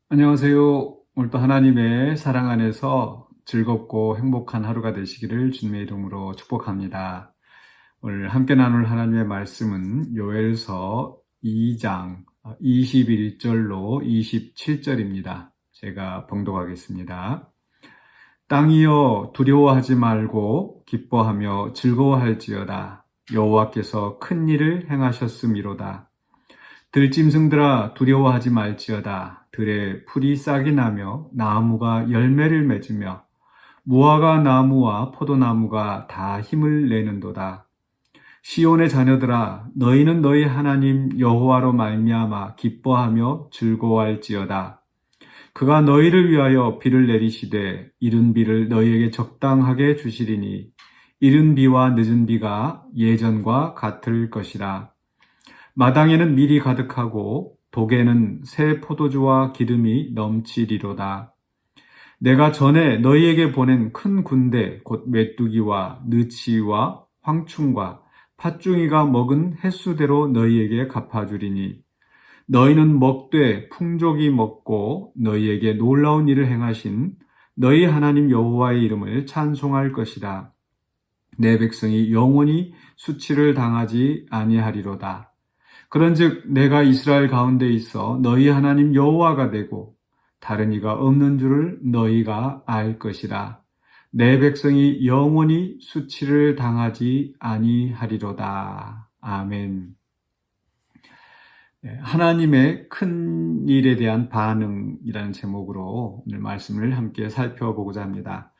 안녕하세요. 오늘도 하나님의 사랑 안에서 즐겁고 행복한 하루가 되시기를 주님의 이름으로 축복합니다. 오늘 함께 나눌 하나님의 말씀은 요엘서 2장 21절로 27절입니다. 제가 봉독하겠습니다. 땅이여 두려워하지 말고 기뻐하며 즐거워할지어다. 여호와께서 큰 일을 행하셨음이로다. 들짐승들아 두려워하지 말지어다. 들에 풀이 싹이 나며 나무가 열매를 맺으며 무화과 나무와 포도나무가 다 힘을 내는도다. 시온의 자녀들아 너희는 너희 하나님 여호와로 말미암아 기뻐하며 즐거워할지어다. 그가 너희를 위하여 비를 내리시되 이른 비를 너희에게 적당하게 주시리니 이른 비와 늦은 비가 예전과 같을 것이라. 마당에는 밀이 가득하고 독에는 새 포도주와 기름이 넘치리로다. 내가 전에 너희에게 보낸 큰 군대 곧 메뚜기와 느치와 황충과 팥중이가 먹은 횟수대로 너희에게 갚아주리니 너희는 먹되 풍족이 먹고 너희에게 놀라운 일을 행하신 너희 하나님 여호와의 이름을 찬송할 것이다. 내 백성이 영원히 수치를 당하지 아니하리로다. 그런즉 내가 이스라엘 가운데 있어 너희 하나님 여호와가 되고 다른 이가 없는 줄을 너희가 알 것이라. 내 백성이 영원히 수치를 당하지 아니하리로다. 아멘. 하나님의 큰 일에 대한 반응이라는 제목으로 오늘 말씀을 함께 살펴보고자 합니다.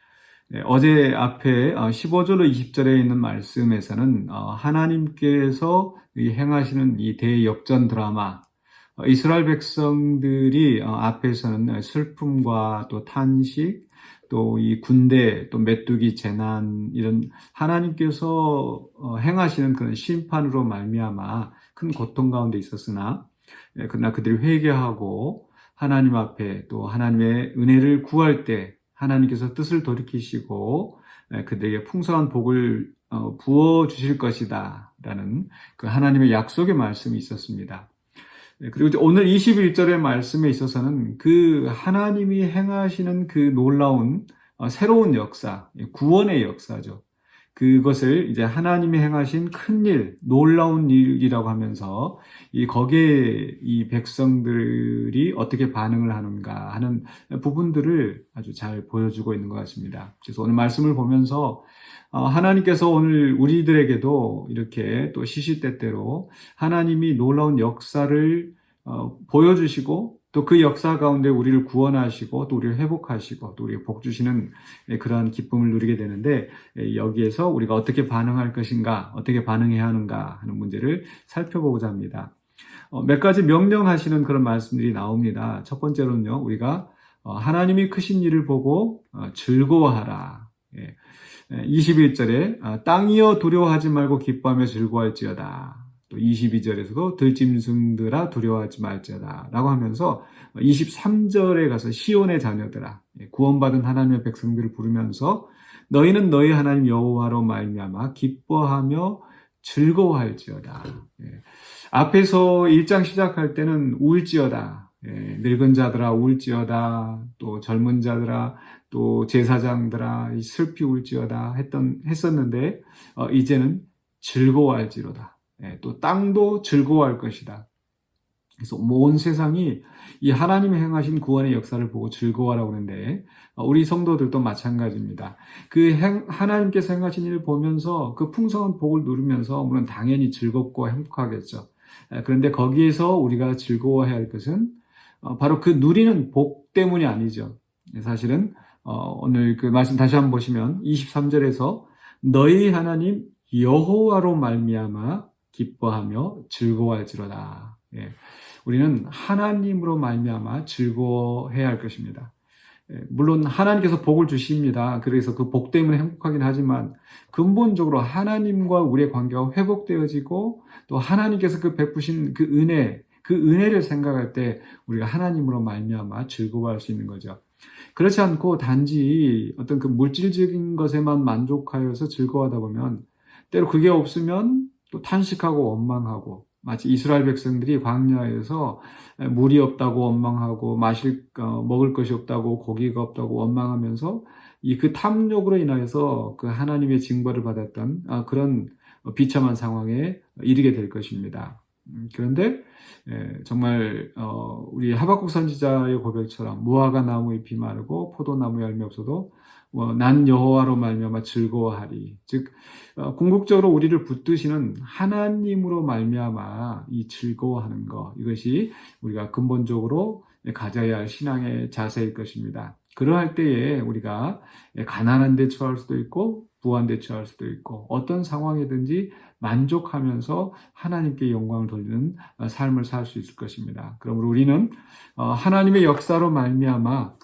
어제 앞에 15절로 20절에 있는 말씀에서는 하나님께서 행하시는 이 대역전 드라마, 이스라엘 백성들이 앞에서는 슬픔과 또 탄식, 또 이 군대, 또 메뚜기 재난, 이런 하나님께서 행하시는 그런 심판으로 말미암아 큰 고통 가운데 있었으나, 그러나 그들이 회개하고 하나님 앞에 또 하나님의 은혜를 구할 때 하나님께서 뜻을 돌이키시고 그들에게 풍성한 복을 부어 주실 것이다 라는 그 하나님의 약속의 말씀이 있었습니다. 그리고 오늘 21절의 말씀에 있어서는 그 하나님이 행하시는 그 놀라운 새로운 역사, 구원의 역사죠. 그것을 이제 하나님이 행하신 큰일, 놀라운 일이라고 하면서 거기에 이 백성들이 어떻게 반응을 하는가 하는 부분들을 아주 잘 보여주고 있는 것 같습니다. 그래서 오늘 말씀을 보면서 하나님께서 오늘 우리들에게도 이렇게 또 시시때때로 하나님이 놀라운 역사를 보여주시고 또 그 역사 가운데 우리를 구원하시고 또 우리를 회복하시고 또 우리에게 복 주시는 그러한 기쁨을 누리게 되는데, 여기에서 우리가 어떻게 반응할 것인가, 어떻게 반응해야 하는가 하는 문제를 살펴보고자 합니다. 몇 가지 명령하시는 그런 말씀들이 나옵니다. 첫 번째로는요, 우리가 하나님이 크신 일을 보고 즐거워하라. 21절에 땅이여 두려워하지 말고 기뻐하며 즐거워할지어다. 또 22절에서도 들짐승들아 두려워하지 말지어다 라고 하면서 23절에 가서 시온의 자녀들아, 구원받은 하나님의 백성들을 부르면서 너희는 너희 하나님 여호와로 말미암아 기뻐하며 즐거워할지어다. 앞에서 1장 시작할 때는 울지어다, 늙은 자들아 울지어다, 또 젊은 자들아, 또 제사장들아 슬피 울지어다 했었는데 이제는 즐거워할지로다. 또 땅도 즐거워할 것이다. 그래서 온 세상이 이 하나님이 행하신 구원의 역사를 보고 즐거워하라고 하는데, 우리 성도들도 마찬가지입니다. 하나님께서 행하신 일을 보면서 그 풍성한 복을 누리면서 물론 당연히 즐겁고 행복하겠죠. 그런데 거기에서 우리가 즐거워해야 할 것은 바로 그 누리는 복 때문이 아니죠. 사실은 오늘 그 말씀 다시 한번 보시면 23절에서 너희 하나님 여호와로 말미암아 기뻐하며 즐거워할지로다. 우리는 하나님으로 말미암아 즐거워해야 할 것입니다. 물론 하나님께서 복을 주십니다. 그래서 그 복 때문에 행복하긴 하지만 근본적으로 하나님과 우리의 관계가 회복되어지고 또 하나님께서 그 베푸신 그 은혜를 생각할 때 우리가 하나님으로 말미암아 즐거워할 수 있는 거죠. 그렇지 않고 단지 어떤 그 물질적인 것에만 만족하여서 즐거워하다 보면 때로 그게 없으면 또 탄식하고 원망하고 마치 이스라엘 백성들이 광야에서 물이 없다고 원망하고 먹을 것이 없다고 고기가 없다고 원망하면서 그 탐욕으로 인하여서 그 하나님의 징벌을 받았던 그런 비참한 상황에 이르게 될 것입니다. 그런데 정말 우리 하박국 선지자의 고백처럼 무화과 나무 잎이 마르고 포도나무 열매 없어도 난 여호와로 말미암아 즐거워하리. 즉 궁극적으로 우리를 붙드시는 하나님으로 말미암아 이 즐거워하는 것, 이것이 우리가 근본적으로 가져야 할 신앙의 자세일 것입니다. 그러할 때에 우리가 가난한 데 처할 수도 있고 부한 데 처할 수도 있고 어떤 상황이든지 만족하면서 하나님께 영광을 돌리는 삶을 살 수 있을 것입니다. 그러므로 우리는 하나님의 역사로 말미암아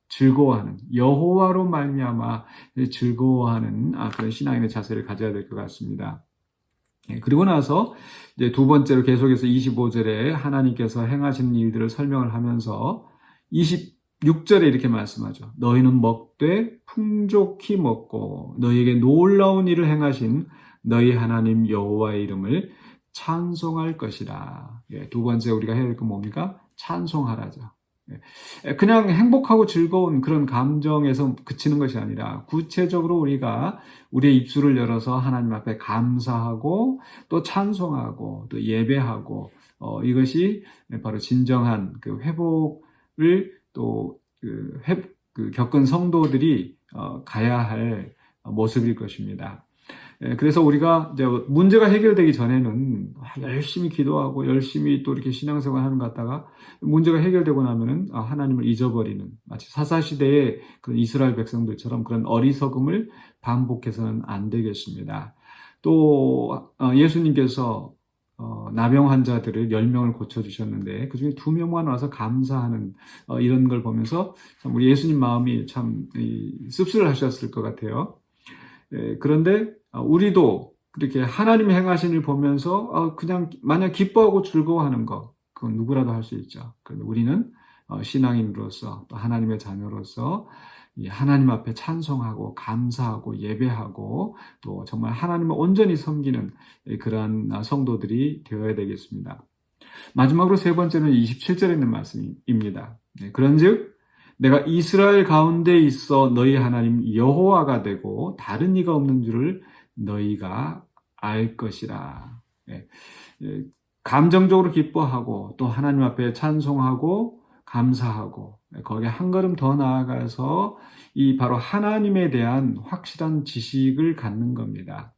즐거워하는, 여호와로 말미암아 즐거워하는 그런 신앙의 자세를 가져야 될 것 같습니다. 그리고 나서 이제 두 번째로 계속해서 25절에 하나님께서 행하시는 일들을 설명을 하면서 26절에 이렇게 말씀하죠. 너희는 먹되 풍족히 먹고 너희에게 놀라운 일을 행하신 너희 하나님 여호와의 이름을 찬송할 것이라. 두 번째 우리가 해야 될 건 뭡니까? 찬송하라죠. 그냥 행복하고 즐거운 그런 감정에서 그치는 것이 아니라 구체적으로 우리가 우리의 입술을 열어서 하나님 앞에 감사하고 또 찬송하고 또 예배하고 이것이 바로 진정한 그 회복을 또 겪은 성도들이 가야 할 모습일 것입니다. 그래서 우리가 이제 문제가 해결되기 전에는 열심히 기도하고 열심히 또 이렇게 신앙생활 하는 것 같다가 문제가 해결되고 나면은 하나님을 잊어버리는, 마치 사사시대의 그런 이스라엘 백성들처럼 그런 어리석음을 반복해서는 안 되겠습니다. 또 예수님께서 나병 환자들을 10명을 고쳐주셨는데 그중에 2명만 와서 감사하는 이런 걸 보면서 참 우리 예수님 마음이 참 씁쓸하셨을 것 같아요. 그런데 우리도 그렇게 하나님이 행하신 일 보면서 그냥 마냥 기뻐하고 즐거워하는 것, 그건 누구라도 할 수 있죠. 그런데 우리는 신앙인으로서 또 하나님의 자녀로서 하나님 앞에 찬송하고 감사하고 예배하고 또 정말 하나님을 온전히 섬기는 그러한 성도들이 되어야 되겠습니다. 마지막으로 세 번째는 27절에 있는 말씀입니다. 그런즉 내가 이스라엘 가운데 있어 너희 하나님 여호와가 되고 다른 이가 없는 줄을 너희가 알 것이라. 감정적으로 기뻐하고 또 하나님 앞에 찬송하고 감사하고 거기에 한 걸음 더 나아가서 이 바로 하나님에 대한 확실한 지식을 갖는 겁니다.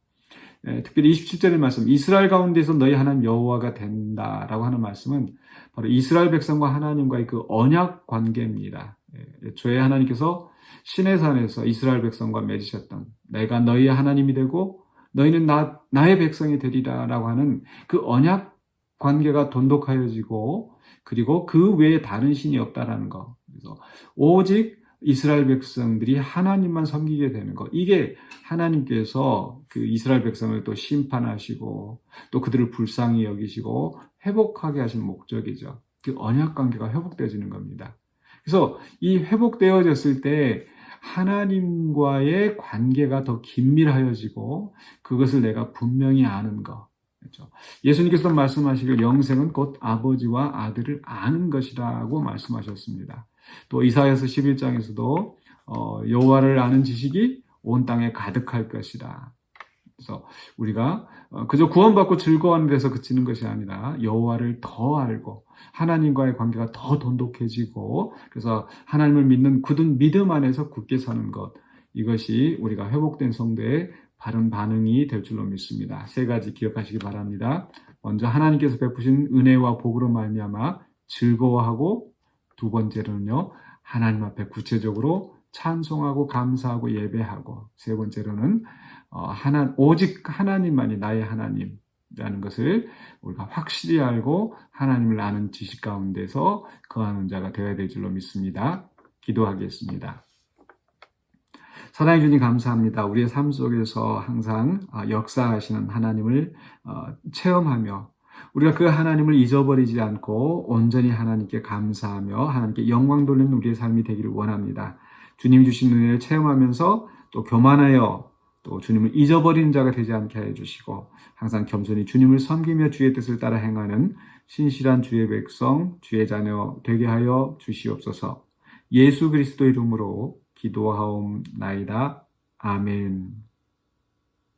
특별히 27절의 말씀, 이스라엘 가운데서 너희 하나님 여호와가 된다라고 하는 말씀은 바로 이스라엘 백성과 하나님과의 그 언약 관계입니다. 애초에 하나님께서 시내산에서 이스라엘 백성과 맺으셨던 내가 너희의 하나님이 되고 너희는 나의 백성이 되리라 라고 하는 그 언약 관계가 돈독하여지고 그리고 그 외에 다른 신이 없다라는 것. 그래서 오직 이스라엘 백성들이 하나님만 섬기게 되는 것. 이게 하나님께서 그 이스라엘 백성을 또 심판하시고 또 그들을 불쌍히 여기시고 회복하게 하신 목적이죠. 그 언약 관계가 회복되어지는 겁니다. 그래서 이 회복되어졌을 때 하나님과의 관계가 더 긴밀하여지고 그것을 내가 분명히 아는 것. 그렇죠? 예수님께서 말씀하시길 영생은 곧 아버지와 아들을 아는 것이라고 말씀하셨습니다. 또 이사야서 11장에서도 여호와를 아는 지식이 온 땅에 가득할 것이라. 그래서 우리가 그저 구원받고 즐거워하는 데서 그치는 것이 아니라 여호와를 더 알고 하나님과의 관계가 더 돈독해지고 그래서 하나님을 믿는 굳은 믿음 안에서 굳게 사는 것, 이것이 우리가 회복된 성도의 바른 반응이 될 줄로 믿습니다. 세 가지 기억하시기 바랍니다. 먼저 하나님께서 베푸신 은혜와 복으로 말미암아 즐거워하고, 두 번째로는요 하나님 앞에 구체적으로 찬송하고 감사하고 예배하고, 세 번째로는 오직 하나님만이 나의 하나님이라는 것을 우리가 확실히 알고 하나님을 아는 지식 가운데서 거하는 자가 되어야 될 줄로 믿습니다. 기도하겠습니다. 사랑해 주님 감사합니다. 우리의 삶 속에서 항상 역사하시는 하나님을 체험하며 우리가 그 하나님을 잊어버리지 않고 온전히 하나님께 감사하며 하나님께 영광 돌리는 우리의 삶이 되기를 원합니다. 주님 주신 은혜를 체험하면서 또 교만하여 또 주님을 잊어버리는 자가 되지 않게 하여 주시고 항상 겸손히 주님을 섬기며 주의 뜻을 따라 행하는 신실한 주의 백성, 주의 자녀 되게 하여 주시옵소서. 예수 그리스도 이름으로 기도하옵나이다. 아멘.